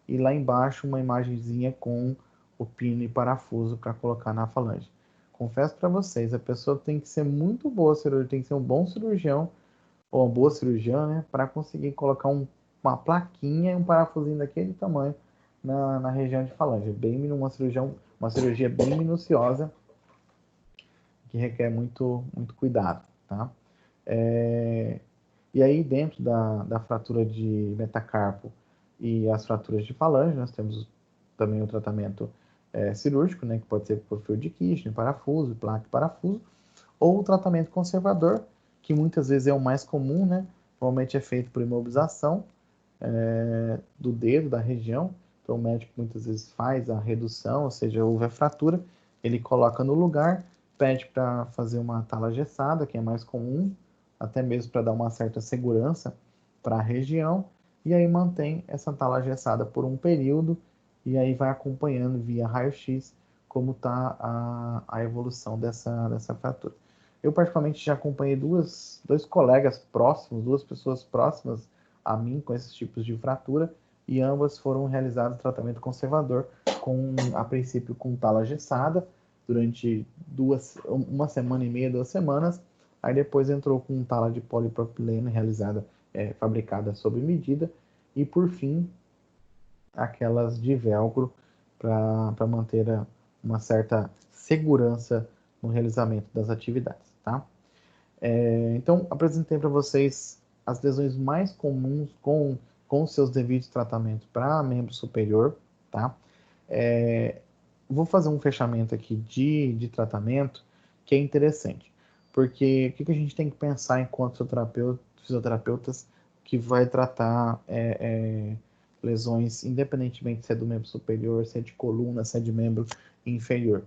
[SPEAKER 1] e lá embaixo uma imagenzinha com o pino e parafuso para colocar na falange. Confesso para vocês, a pessoa tem que ser muito boa cirurgiã, tem que ser um bom cirurgião, ou uma boa cirurgiã, né, para conseguir colocar uma plaquinha e um parafusinho daquele tamanho na região de falange. Uma cirurgia bem minuciosa, que requer muito cuidado, tá? E aí, dentro da fratura de metacarpo e as fraturas de falange, nós temos também o tratamento cirúrgico, né, que pode ser por fio de Kirchner, parafuso, placa e parafuso, ou o tratamento conservador, que muitas vezes é o mais comum, né? Normalmente é feito por imobilização do dedo, da região. Então, o médico muitas vezes faz a redução, ou seja, houve a fratura, ele coloca no lugar, pede para fazer uma tala gessada, que é mais comum, até mesmo para dar uma certa segurança para a região, e aí mantém essa tala gessada por um período, e aí vai acompanhando via raio-x como está a evolução dessa fratura. Eu, particularmente, já acompanhei dois colegas próximos, duas pessoas próximas a mim com esses tipos de fratura, e ambas foram realizadas tratamento conservador, a princípio com tala gessada, durante uma semana e meia, 2 semanas, aí depois entrou com tala de polipropileno fabricada sob medida, e por fim, aquelas de velcro para manter uma certa segurança no realizamento das atividades, tá? Então, apresentei para vocês as lesões mais comuns com seus devidos tratamentos para membro superior, tá? Vou fazer um fechamento aqui de tratamento que é interessante, porque o que a gente tem que pensar enquanto fisioterapeutas que vai tratar lesões, independentemente se é do membro superior, se é de coluna, se é de membro inferior.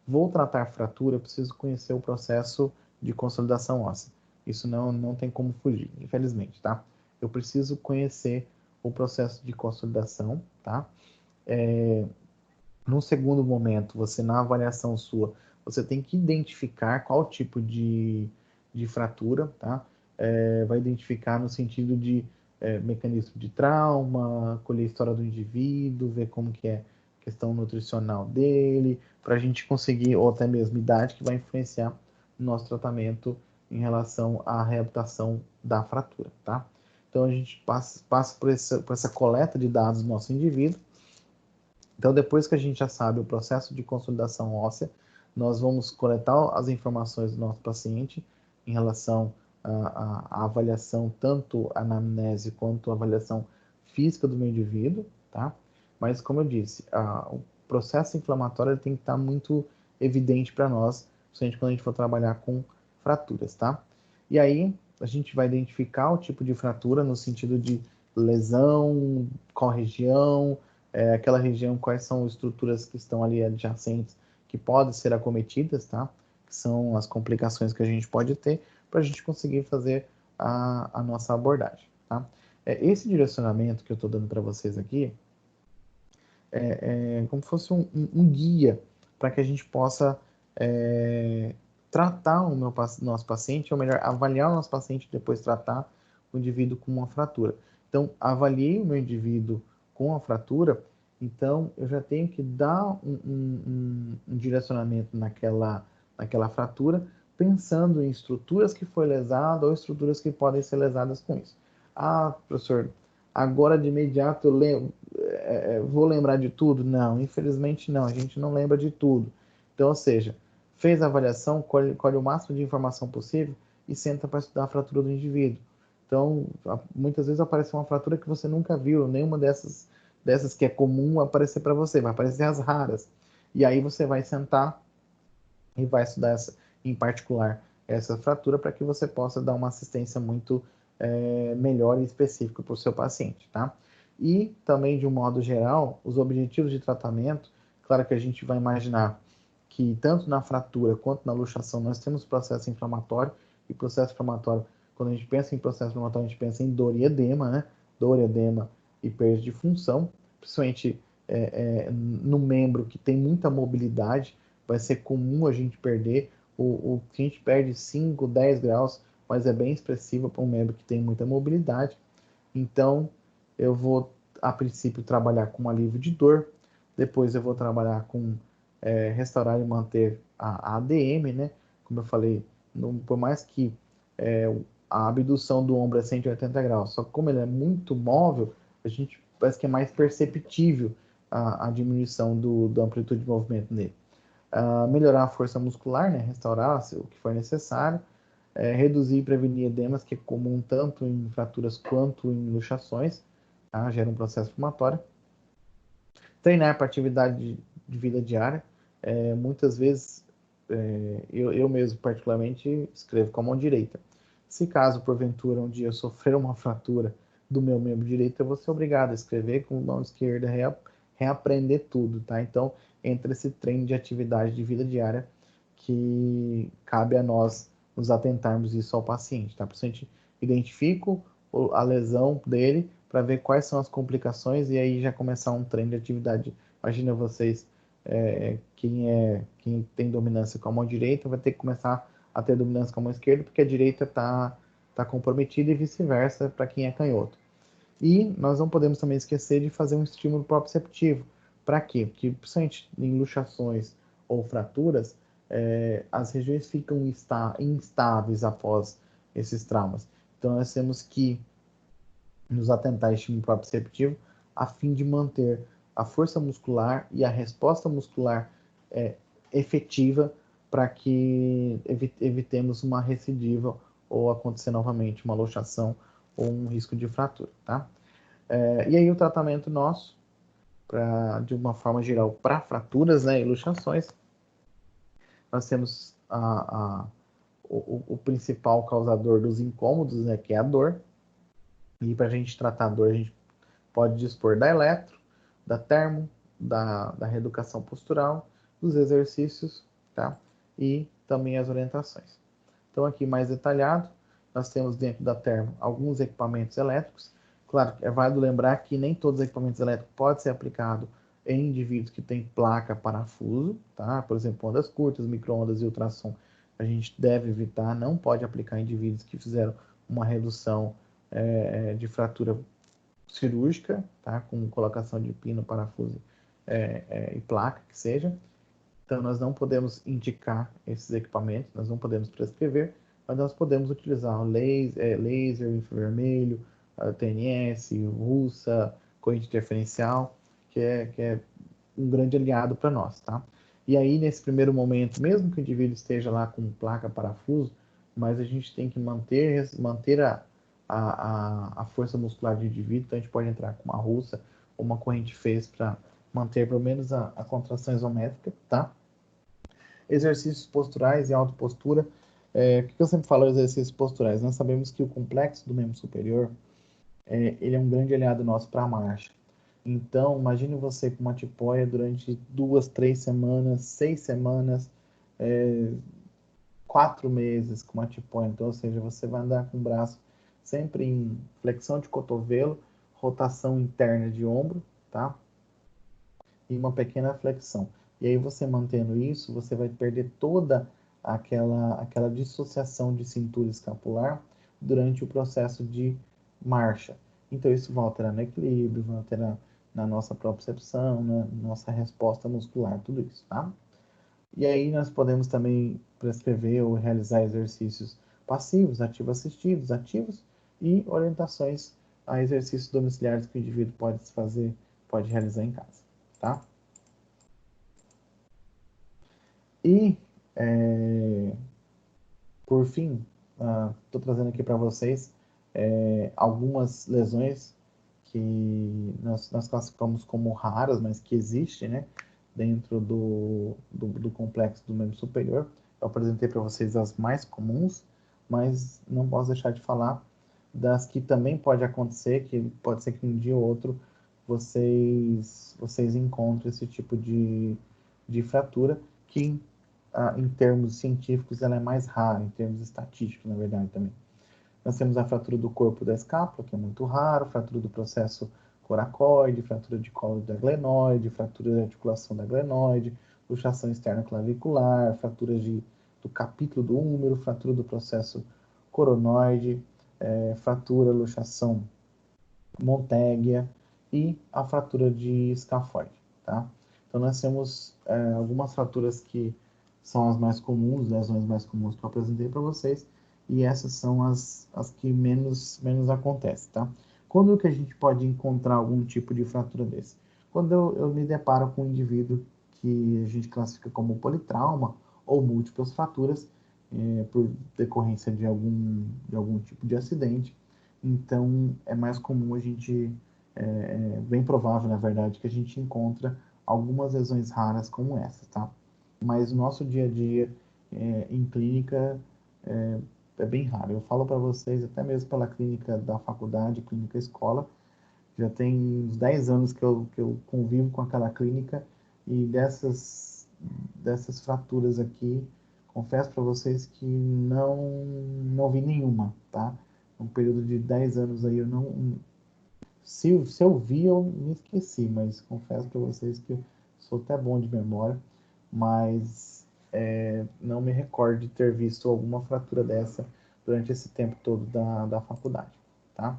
[SPEAKER 1] Vou tratar fratura, eu preciso conhecer o processo de consolidação óssea. Isso não tem como fugir, infelizmente, tá? Eu preciso conhecer o processo de consolidação, tá? Num segundo momento, na avaliação sua, você tem que identificar qual tipo de fratura, tá? Vai identificar no sentido de mecanismo de trauma, colher a história do indivíduo, ver como que é a questão nutricional dele, para a gente conseguir, ou até mesmo idade, que vai influenciar no nosso tratamento em relação à reabilitação da fratura, tá? Então, a gente passa por essa coleta de dados do nosso indivíduo. Então, depois que a gente já sabe o processo de consolidação óssea, nós vamos coletar as informações do nosso paciente em relação à avaliação, tanto a anamnese quanto a avaliação física do meu indivíduo, tá? Mas, como eu disse, o processo inflamatório tem que estar muito evidente para nós, principalmente quando a gente for trabalhar com fraturas, tá? E aí, a gente vai identificar o tipo de fratura no sentido de lesão, qual região, aquela região, quais são as estruturas que estão ali adjacentes que podem ser acometidas, tá? Que são as complicações que a gente pode ter para a gente conseguir fazer a nossa abordagem, tá? Esse direcionamento que eu estou dando para vocês aqui é como se fosse um guia para que a gente possa tratar o nosso paciente, ou melhor, avaliar o nosso paciente e depois tratar o indivíduo com uma fratura. Então, avaliei o meu indivíduo com a fratura, então eu já tenho que dar um direcionamento naquela fratura, pensando em estruturas que foi lesada ou estruturas que podem ser lesadas com isso. Ah, professor, agora de imediato vou lembrar de tudo? Não, infelizmente não, a gente não lembra de tudo. Então, ou seja, fez a avaliação, colhe o máximo de informação possível e senta para estudar a fratura do indivíduo. Então, muitas vezes aparece uma fratura que você nunca viu, nenhuma dessas que é comum aparecer para você, vai aparecer as raras. E aí você vai sentar e vai estudar em particular essa fratura para que você possa dar uma assistência muito melhor e específica para o seu paciente, tá? E também, de um modo geral, os objetivos de tratamento, claro que a gente vai imaginar que tanto na fratura quanto na luxação nós temos processo inflamatório, E processo inflamatório, quando a gente pensa em processo inflamatório, a gente pensa em dor e edema, né? Dor, edema e perda de função, principalmente no membro que tem muita mobilidade, vai ser comum a gente perder, a gente perde 5, 10 graus, mas é bem expressiva para um membro que tem muita mobilidade. Então, eu vou, a princípio, trabalhar com alívio de dor, depois eu vou trabalhar com restaurar e manter a ADM, né? Como eu falei, por mais que a abdução do ombro é 180 graus, só que como ele é muito móvel, a gente parece que é mais perceptível a diminuição da amplitude de movimento nele. Melhorar a força muscular, né? Restaurar o que for necessário, reduzir e prevenir edemas, que é comum tanto em fraturas quanto em luxações, tá? Gera um processo inflamatório. Treinar para atividade de vida diária. Muitas vezes, eu mesmo particularmente escrevo com a mão direita. Se caso, porventura, um dia eu sofrer uma fratura do meu membro direito, eu vou ser obrigado a escrever com a mão esquerda, reaprender tudo, tá? Então, entra esse treino de atividade de vida diária que cabe a nós nos atentarmos isso ao paciente, tá? Para a gente identifica a lesão dele para ver quais são as complicações e aí já começar um treino de atividade. Imagina vocês, quem tem dominância com a mão direita vai ter que começar a ter dominância com a mão esquerda porque a direita está comprometida e vice-versa para quem é canhoto. E nós não podemos também esquecer de fazer um estímulo proprioceptivo. Para quê? Porque, principalmente em luxações ou fraturas, as regiões ficam instáveis após esses traumas. Então, nós temos que nos atentar ao estímulo proprioceptivo a fim de manter a força muscular e a resposta muscular efetiva para que evitemos uma recidiva ou acontecer novamente uma luxação ou um risco de fratura, tá? E aí o tratamento nosso, de uma forma geral, para fraturas, né, e luxações, nós temos o principal causador dos incômodos, né, que é a dor. E para a gente tratar a dor, a gente pode dispor da eletro, da termo, da reeducação postural, dos exercícios, tá? E também as orientações. Então, aqui mais detalhado, nós temos dentro da termo alguns equipamentos elétricos. Claro, é válido lembrar que nem todos os equipamentos elétricos podem ser aplicados em indivíduos que têm placa parafuso, tá? Por exemplo, ondas curtas, micro-ondas e ultrassom, a gente deve evitar, não pode aplicar em indivíduos que fizeram uma redução de fratura cirúrgica, tá? Com colocação de pino, parafuso e placa, que seja. Então, nós não podemos indicar esses equipamentos, nós não podemos prescrever, mas nós podemos utilizar o laser, infravermelho, TNS, russa, corrente interferencial, que é um grande aliado para nós, tá? E aí, nesse primeiro momento, mesmo que o indivíduo esteja lá com placa parafuso, mas a gente tem que manter a força muscular do indivíduo, então a gente pode entrar com uma russa ou uma corrente fez para manter pelo menos a contração isométrica, tá? Exercícios posturais e autopostura. O que eu sempre falo exercícios posturais? Nós sabemos que o complexo do membro superior, ele é um grande aliado nosso para a marcha. Então, imagine você com uma tipoia durante 2, 3 semanas, 6 semanas, 4 meses com uma tipoia. Então, ou seja, você vai andar com o braço sempre em flexão de cotovelo, rotação interna de ombro, tá? E uma pequena flexão. E aí você mantendo isso, você vai perder toda aquela dissociação de cintura escapular durante o processo de marcha. Então isso vai alterar no equilíbrio, vai alterar na nossa propriocepção, na nossa resposta muscular, tudo isso, tá? E aí nós podemos também prescrever ou realizar exercícios passivos, ativos assistidos, ativos e orientações a exercícios domiciliares que o indivíduo pode realizar em casa, tá? E, por fim, estou trazendo aqui para vocês algumas lesões que nós classificamos como raras, mas que existem, né, dentro do complexo do membro superior. Eu apresentei para vocês as mais comuns, mas não posso deixar de falar das que também pode acontecer, que pode ser que um dia ou outro vocês encontrem esse tipo de fratura, que em termos científicos, ela é mais rara, em termos estatísticos, na verdade, também. Nós temos a fratura do corpo da escápula, que é muito raro, fratura do processo coracoide, fratura de colo da glenoide, fratura da articulação da glenoide, luxação externa clavicular, fratura do capítulo do húmero, fratura do processo coronoide, fratura, luxação Monteggia e a fratura de escafoide, tá? Então, nós temos algumas fraturas que são as mais comuns, lesões mais comuns que eu apresentei para vocês, e essas são as que menos acontecem, tá? Quando que a gente pode encontrar algum tipo de fratura desse? Quando eu me deparo com um indivíduo que a gente classifica como politrauma ou múltiplas fraturas, por decorrência de algum tipo de acidente. Então, é mais comum a gente, bem provável, na verdade, que a gente encontra algumas lesões raras como essa, tá? Mas no nosso dia a dia, em clínica, é bem raro. Eu falo para vocês, até mesmo pela clínica da faculdade, clínica escola, já tem uns 10 anos que eu convivo com aquela clínica e dessas fraturas aqui, confesso para vocês que não vi nenhuma, tá? Um período de 10 anos aí, eu não... Se eu vi, eu me esqueci, mas confesso para vocês que eu sou até bom de memória, mas não me recordo de ter visto alguma fratura dessa durante esse tempo todo da faculdade, tá?